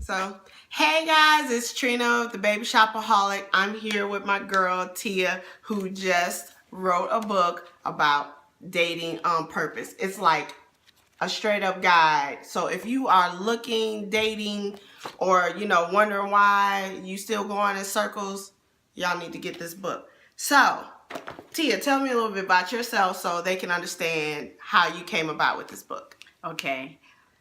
So, hey guys, it's Trina, the Baby Shopaholic. I'm here with my girl Tia, who just wrote a book about dating on purpose. It's like a straight up guide. So if you are looking, dating, or wondering why you still going in circles, y'all need to get this book. So, Tia, tell me a little bit about yourself so they can understand how you came about with this book. Okay.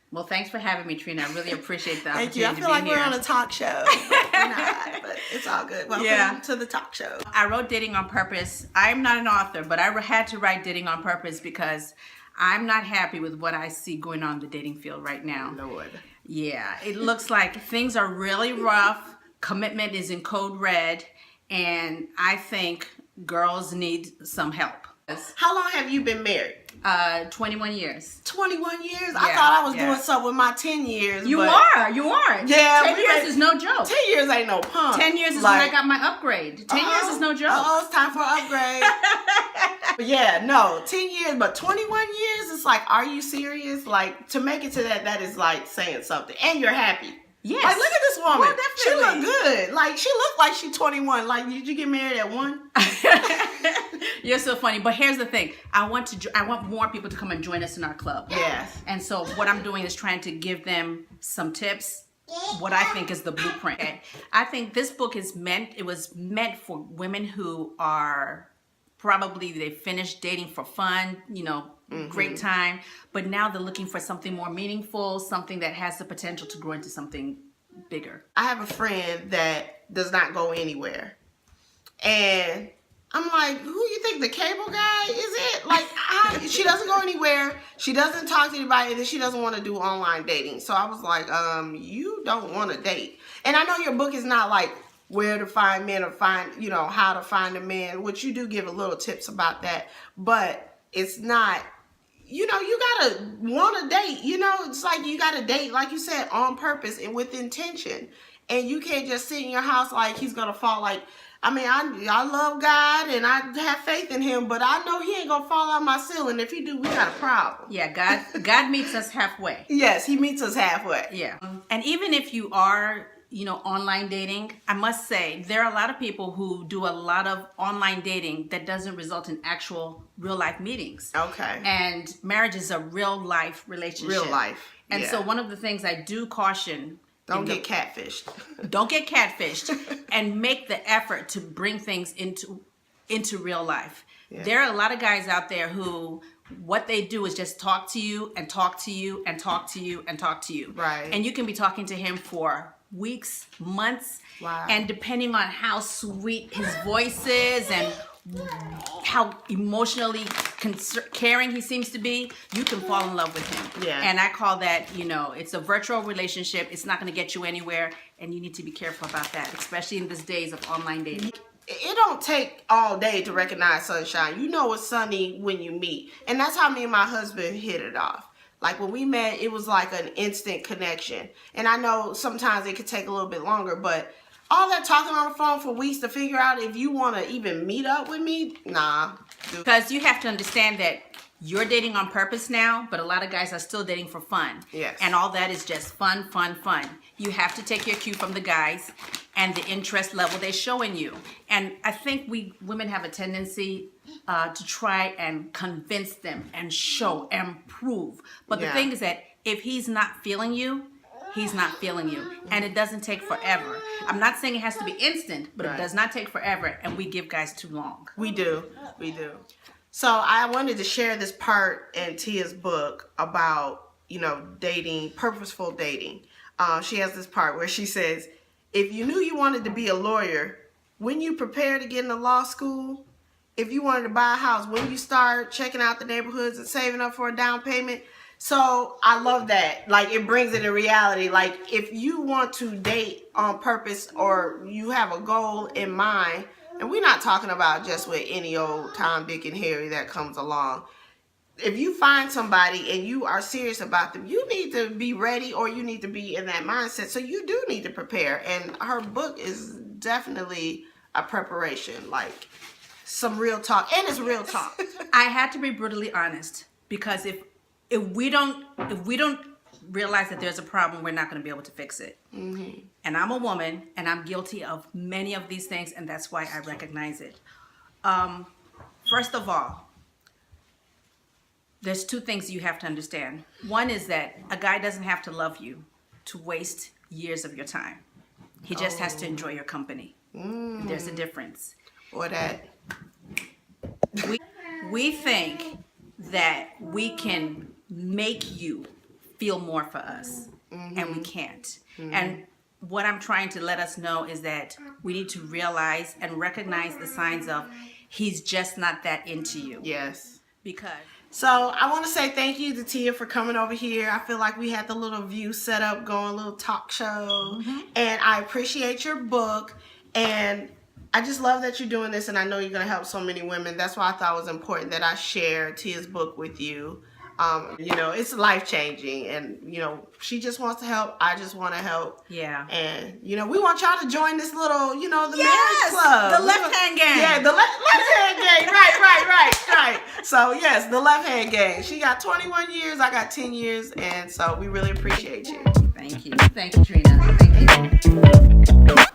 Well, thanks for having me, Trina. I really appreciate the Thank you. I feel like we're on a talk show. We're not, but it's all good. Welcome to the talk show. I wrote Dating on Purpose. I'm not an author, but I had to write Dating on Purpose because I'm not happy with what I see going on in the dating field right now. Lord. Yeah, it looks like things are really rough. Commitment is in code red, and I think girls need some help. How long have you been married? 21 years. 21 years? I thought I was doing something with my 10 years. You are. Yeah. 10 years is no joke. 10 years ain't no pump. 10 years is when I got my upgrade. 10 years is no joke. Oh, it's time for an upgrade. But yeah, no, 10 years, but 21 years, it's like, are you serious? Like, to make it to that is like saying something. And you're happy. Yes. Like, look at this woman. Well, she look good. Like, she looked like she's 21. Like, did you get married at 1? You're so funny. But here's the thing. I want more people to come and join us in our club. Yes. And so what I'm doing is trying to give them some tips, what I think is the blueprint. I think this book was meant for women who are probably they finished dating for fun, great time, but now they're looking for something more meaningful, something that has the potential to grow into something bigger. I have a friend that does not go anywhere. And I'm like, who you think, the cable guy is it? Like, she doesn't go anywhere. She doesn't talk to anybody, and then she doesn't want to do online dating. So I was like, you don't want to date. And I know your book is not like where to find men or find, how to find a man, which you do give a little tips about that. But it's not, you gotta want to date. It's like you gotta date, like you said, on purpose and with intention. And you can't just sit in your house like he's gonna fall. Like, I mean, I love God and I have faith in him, but I know he ain't gonna fall out my ceiling. If he do, we got a problem. Yeah, God meets us halfway. Yes, he meets us halfway. Yeah. And even if you are, online dating, I must say there are a lot of people who do a lot of online dating that doesn't result in actual real life meetings. Okay. And marriage is a real life relationship. Real life. And so one of the things I do caution, don't get catfished. Don't get catfished and make the effort to bring things into real life. Yeah. There are a lot of guys out there who what they do is just talk to you and talk to you and talk to you and talk to you. Right. And you can be talking to him for weeks, months. Wow. And depending on how sweet his voice is and how emotionally caring he seems to be, you can fall in love with him. Yeah. And I call that, it's a virtual relationship. It's not going to get you anywhere, and you need to be careful about that, especially in these days of online dating. It don't take all day to recognize sunshine. You know it's sunny when you meet. And that's how me and my husband hit it off. Like when we met, it was like an instant connection. And I know sometimes it could take a little bit longer, but all that talking on the phone for weeks to figure out if you want to even meet up with me, nah. Because you have to understand that you're dating on purpose now, but a lot of guys are still dating for fun. Yes. And all that is just fun, fun, fun. You have to take your cue from the guys and the interest level they show in you. And I think we women have a tendency to try and convince them and show and prove. But the thing is that if he's not feeling you, he's not feeling you. And it doesn't take forever. I'm not saying it has to be instant, but it does not take forever. And we give guys too long. We do. So I wanted to share this part in Tia's book about, dating, purposeful dating. She has this part where she says, if you knew you wanted to be a lawyer, when you prepare to get into law school, if you wanted to buy a house, when you start checking out the neighborhoods and saving up for a down payment. So I love that. Like, it brings it in reality. Like, if you want to date on purpose or you have a goal in mind, and we're not talking about just with any old Tom, Dick, and Harry that comes along. If you find somebody and you are serious about them, you need to be ready or you need to be in that mindset. So you do need to prepare. And her book is definitely a preparation, like some real talk. And it's real talk. I had to be brutally honest because if we don't realize that there's a problem, we're not going to be able to fix it. And I'm a woman, and I'm guilty of many of these things, and that's why I recognize it. First of all, there's two things you have to understand. One is that a guy doesn't have to love you to waste years of your time. He just has to enjoy your company. There's a difference. Or that. We think that we can make you feel more for us, and we can't. And what I'm trying to let us know is that we need to realize and recognize the signs of he's just not that into you. Yes. Because So I want to say thank you to Tia for coming over here. I feel like we had the little view set up going, a little talk show. And I appreciate your book. And I just love that you're doing this. And I know you're going to help so many women. That's why I thought it was important that I share Tia's book with you. You know, it's life-changing. And, you know, she just wants to help. I just want to help. yeah. And, you know, we want y'all to join this little, you know, the Yes, marriage club. the left-hand gang. Yeah, the left-hand gang. Right. So, yes, the left-hand gang. She got 21 years. I got 10 years. And so we really appreciate you. Thank you. Thank you, Trina. Thank you.